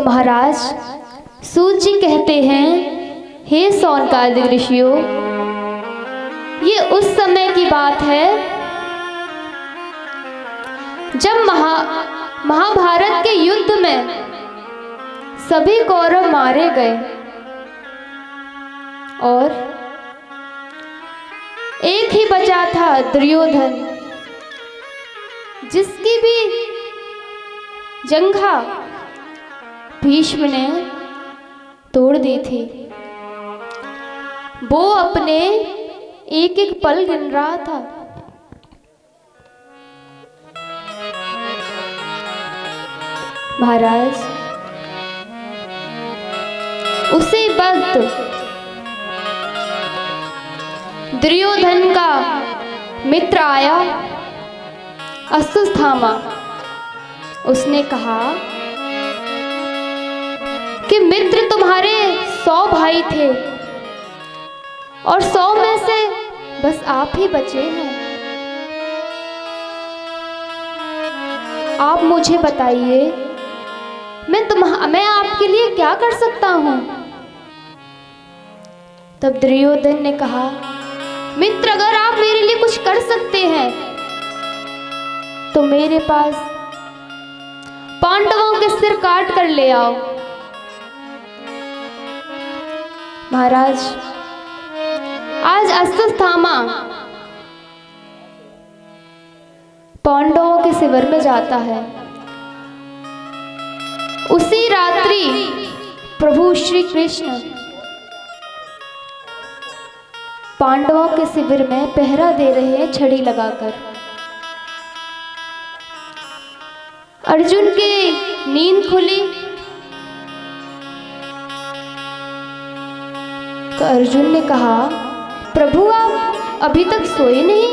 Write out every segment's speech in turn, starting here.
महाराज सूत जी कहते हैं, हे सौनकादिक ऋषियों, ये उस समय की बात है जब महाभारत के युद्ध में सभी कौरव मारे गए और एक ही बचा था दुर्योधन, जिसकी भी जंघा भीष्म ने तोड़ दी थी। वो अपने एक एक पल गिन रहा था। महाराज उसी वक्त दुर्योधन का मित्र आया, अश्वत्थामा। उसने कहा कि मित्र तुम्हारे 100 भाई थे और 100 में से बस आप ही बचे हैं। आप मुझे बताइए, मैं आपके लिए क्या कर सकता हूं? तब दुर्योधन ने कहा, मित्र अगर आप मेरे लिए कुछ कर सकते हैं तो मेरे पास पांडवों के सिर काट कर ले आओ। महाराज आज अश्वत्थामा पांडवों के शिविर में जाता है। उसी रात्रि प्रभु श्री कृष्ण पांडवों के शिविर में पहरा दे रहे हैं छड़ी लगाकर। अर्जुन की नींद खुली तो अर्जुन ने कहा, प्रभु आप अभी तक सोए नहीं?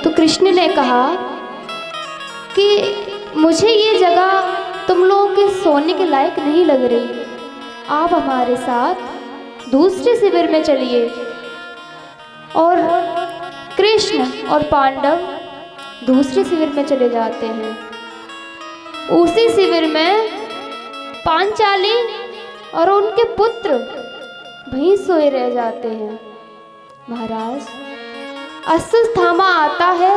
तो कृष्ण ने कहा कि मुझे ये जगह तुम लोगों के सोने के लायक नहीं लग रही, आप हमारे साथ दूसरे शिविर में चलिए। और कृष्ण और पांडव दूसरे शिविर में चले जाते हैं। उसी शिविर में पांचाली और उनके पुत्र वहीं सोए रह जाते हैं। महाराज अश्वत्थामा आता है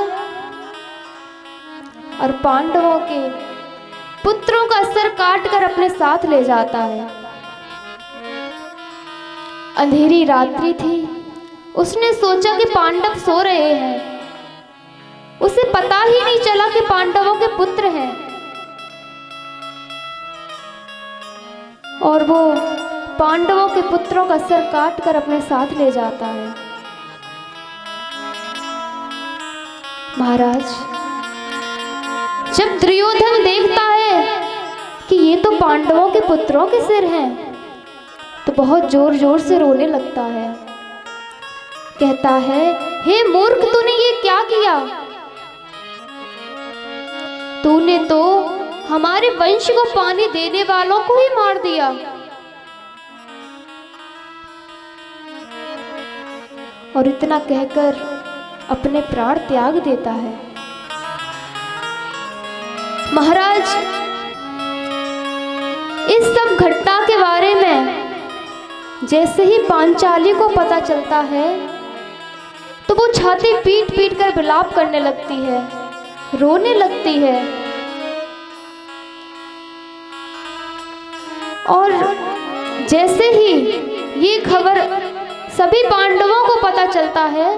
और पांडवों के पुत्रों का सर काट कर अपने साथ ले जाता है। अंधेरी रात्रि थी, उसने सोचा कि पांडव सो रहे हैं। उसे पता ही नहीं चला कि पांडवों के पुत्र हैं और वो पांडवों के पुत्रों का सर काट कर अपने साथ ले जाता है। महाराज जब दुर्योधन देखता है कि ये तो पांडवों के पुत्रों के सिर हैं तो बहुत जोर जोर से रोने लगता है। कहता है, हे मूर्ख, तूने ये क्या किया? तूने तो हमारे वंश को पानी देने वालों को ही मार दिया। और इतना कहकर अपने प्राण त्याग देता है। महाराज इस सब घटना के बारे में जैसे ही पांचाली को पता चलता है तो वो छाती पीट पीट कर विलाप करने लगती है, रोने लगती है। और जैसे ही ये खबर सभी पांडवों को पता चलता है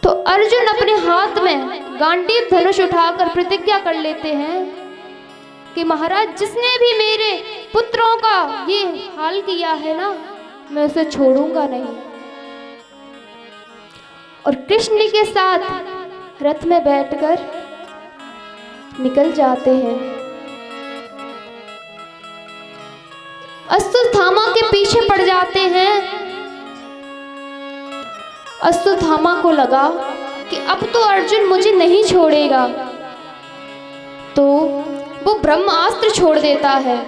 तो अर्जुन अपने हाथ में गांडीव धनुष उठाकर प्रतिज्ञा कर लेते हैं कि महाराज जिसने भी मेरे पुत्रों का ये हाल किया है ना, मैं उसे छोड़ूंगा नहीं। और कृष्ण के साथ रथ में बैठकर निकल जाते हैं। अश्वत्थामा के पीछे पड़ जाते हैं। अश्वत्थामा को लगा कि अब तो अर्जुन मुझे नहीं छोड़ेगा, तो वो ब्रह्मास्त्र छोड़ देता है।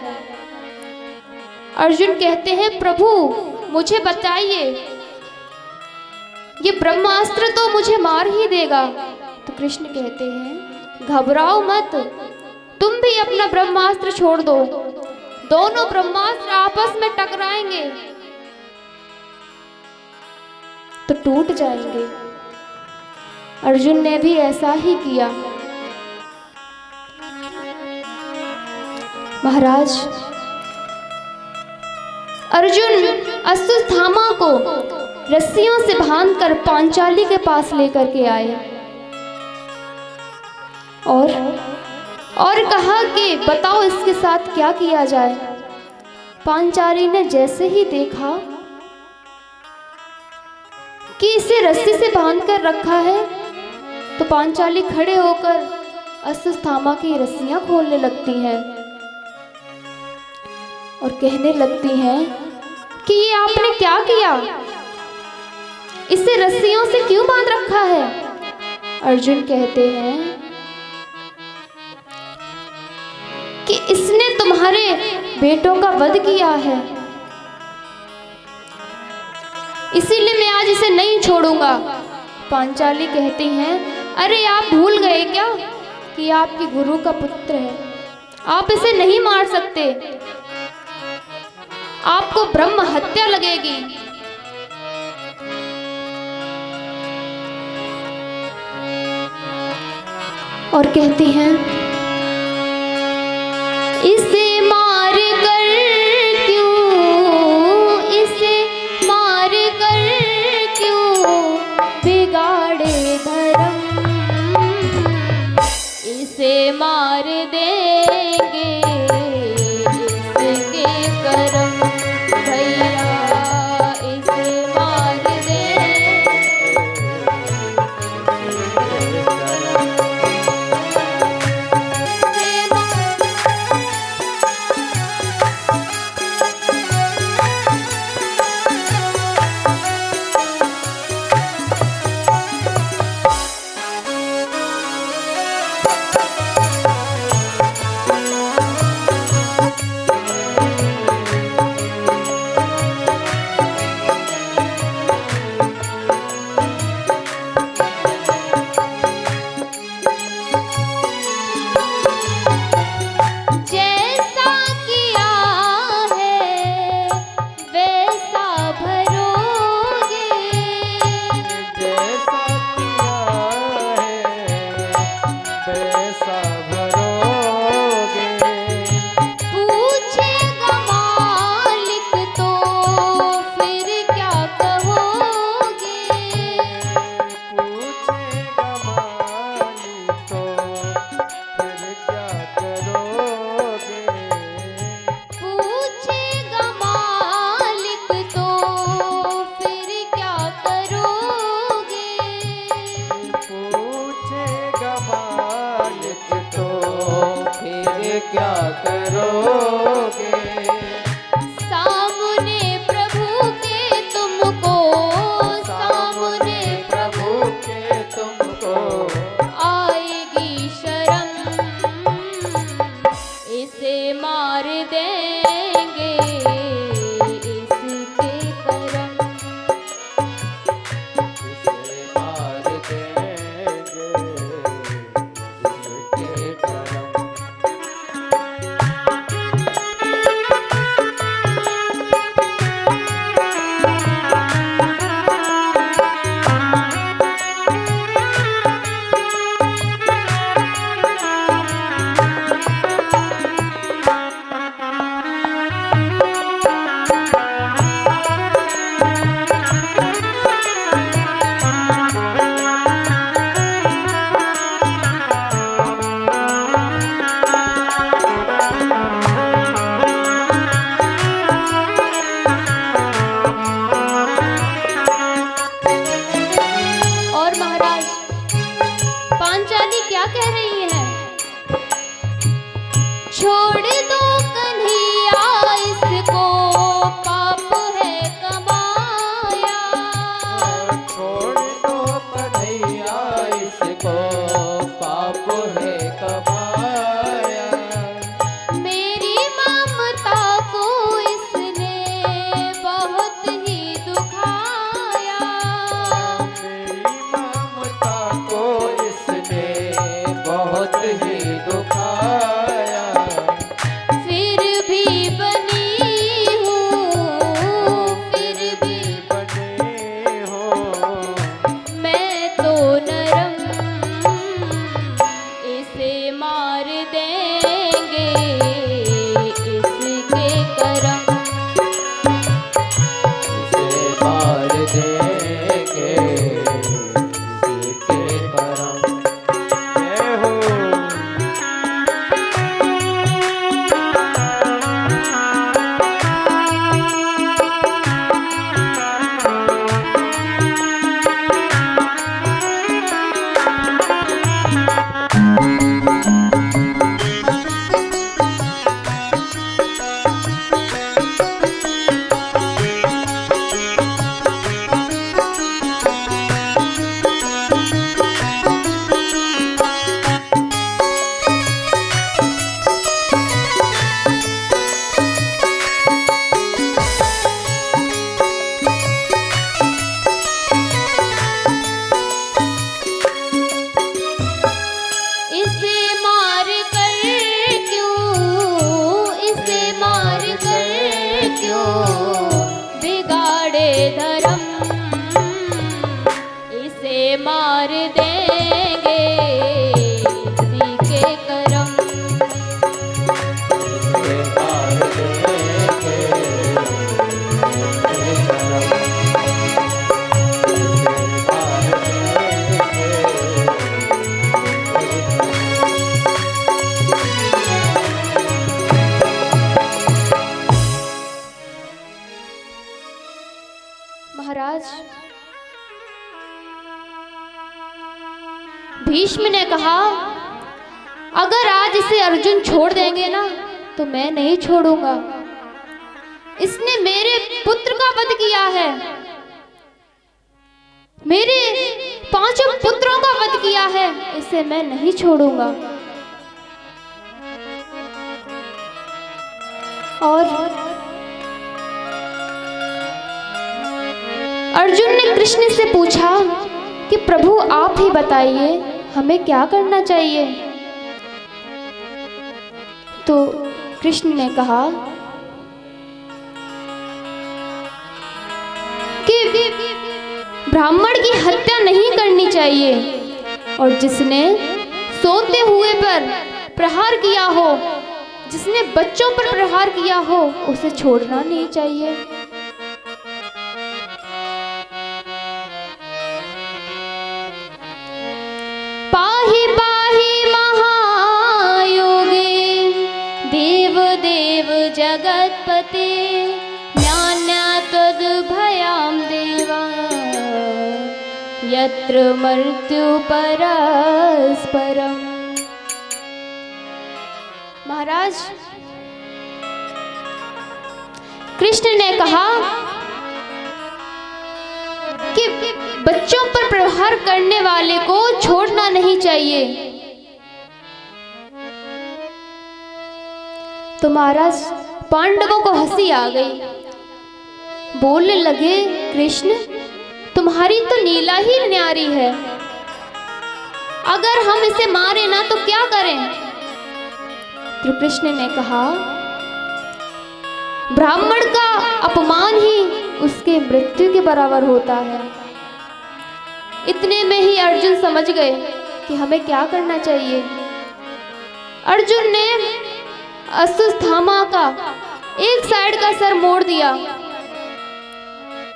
अर्जुन कहते हैं, प्रभु मुझे बताइए, ये ब्रह्मास्त्र तो मुझे मार ही देगा। तो कृष्ण कहते हैं, घबराओ मत, तुम भी अपना ब्रह्मास्त्र छोड़ दो। दोनों ब्रह्मास्त्र आपस में टकराएंगे तो टूट जाएंगे। अर्जुन ने भी ऐसा ही किया। महाराज, अर्जुन अश्वत्थामा को रस्सियों से बांधकर पांचाली के पास लेकर के आए और कहा कि बताओ इसके साथ क्या किया जाए। पांचाली ने जैसे ही देखा कि इसे रस्सी से बांधकर रखा है तो पांचाली खड़े होकर अश्वत्थामा की रस्सियां खोलने लगती हैं और कहने लगती हैं कि ये आपने क्या किया, इसे रस्सियों से क्यों बांध रखा है। अर्जुन कहते हैं कि इसने तुम्हारे बेटों का वध किया है, इसीलिए मैं आज इसे नहीं छोड़ूंगा। पांचाली कहती हैं, अरे आप भूल गए क्या कि आपकी गुरु का पुत्र है, आप इसे नहीं मार सकते, आपको ब्रह्म हत्या लगेगी। और कहती हैं, इसे मार कर क्यों, इसे मार कर क्यों बिगाड़े धर्म, इसे मार देंगे इसके कर्म, भैया इसे मार देंगे। क्या करोगे, सामने प्रभु के तुमको, सामने प्रभु के तुमको आएगी शर्म, इसे मार देंगे इसके कर्म, इसे मार देंगे इसके कर्म। छोड़ दो कन्हैया इसको पाप है कमाया, छोड़ दो कन्हैया इसको पाप है कमाया, मेरी ममता को इसने बहुत ही दुखाया, मेरी ममता को इसने बहुत बहुत ही दुखाया। फिर भी बनी हूँ, फिर भी बने हो मैं तो नरम, इसे मार देंगे इसके करम। इसे मार देंगे इसके करम। जय हो। इसे मार कर क्यों, इसे मार कर क्यों बिगाड़े धर्म, इसे मार देंगे इसी के करम। इसे मार देंगे इसके करम। इसे मार देंगे। महाराज, भीष्म ने कहा, अगर आज इसे अर्जुन छोड़ देंगे ना तो मैं नहीं छोड़ूंगा। इसने मेरे पुत्र का वध किया है, मेरे 5 पुत्रों का वध किया है, इसे मैं नहीं छोड़ूंगा। और अर्जुन ने कृष्ण से पूछा कि प्रभु आप ही बताइए हमें क्या करना चाहिए। तो कृष्ण ने कहा कि ब्राह्मण की हत्या नहीं करनी चाहिए, और जिसने सोते हुए पर प्रहार किया हो, जिसने बच्चों पर प्रहार किया हो, उसे छोड़ना नहीं चाहिए। पाहि पाहि महायोगे देव देव जगत्पते ज्ञान्या तद्भयां देवा यत्र मृत्यु परस्परम। महाराज, कृष्ण ने कहा कि बच्चों पर प्रहार करने वाले को छोड़ना नहीं चाहिए। तो महाराज पांडवों को हंसी आ गई, बोलने लगे, कृष्ण तुम्हारी तो लीला ही न्यारी है, अगर हम इसे मारे ना तो क्या करें। तो कृष्ण ने कहा, ब्राह्मण का अपमान ही उसके मृत्यु के बराबर होता है। इतने में ही अर्जुन समझ गए कि हमें क्या करना चाहिए। अर्जुन ने अश्वत्थामा का एक साइड का सर मोड़ दिया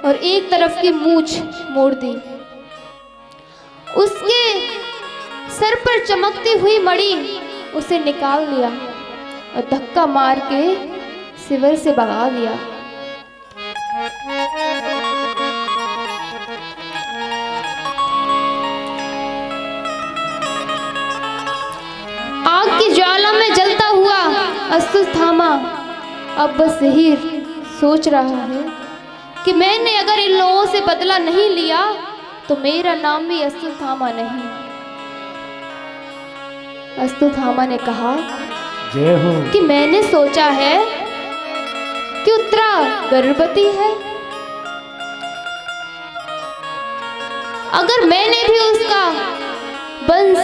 और एक तरफ की मूंछ मोड़ दी। उसके सर पर चमकती हुई मणि उसे निकाल लिया और धक्का मार के शिविर से भगा दिया। आग की ज्वाला में जलता हुआ अश्वत्थामा अब बस यही सोच रहा है कि मैंने अगर इन लोगों से बदला नहीं लिया तो मेरा नाम भी अश्वत्थामा नहीं। अश्वत्थामा ने कहा, जय हो। कि मैंने सोचा है कि उत्तरा गर्भवती है, अगर मैंने भी उसका वंश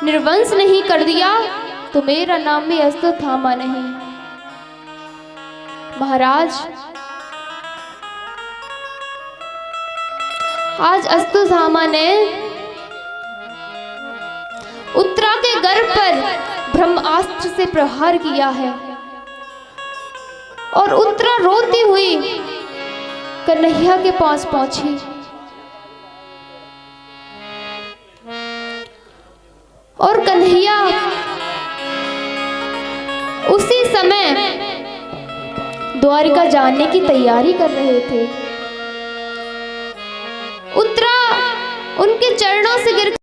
निर्वंश नहीं कर दिया तो मेरा नाम भी अश्वत्थामा नहीं। महाराज, आज अश्वत्थामा ने उत्तरा के गर्भ पर ब्रह्मास्त्र से प्रहार किया है और उत्तरा रोती हुई कन्हैया के पास पहुंची और कन्हैया उसी समय द्वारिका जाने की तैयारी कर रहे थे। उत्तरा उनके चरणों से गिर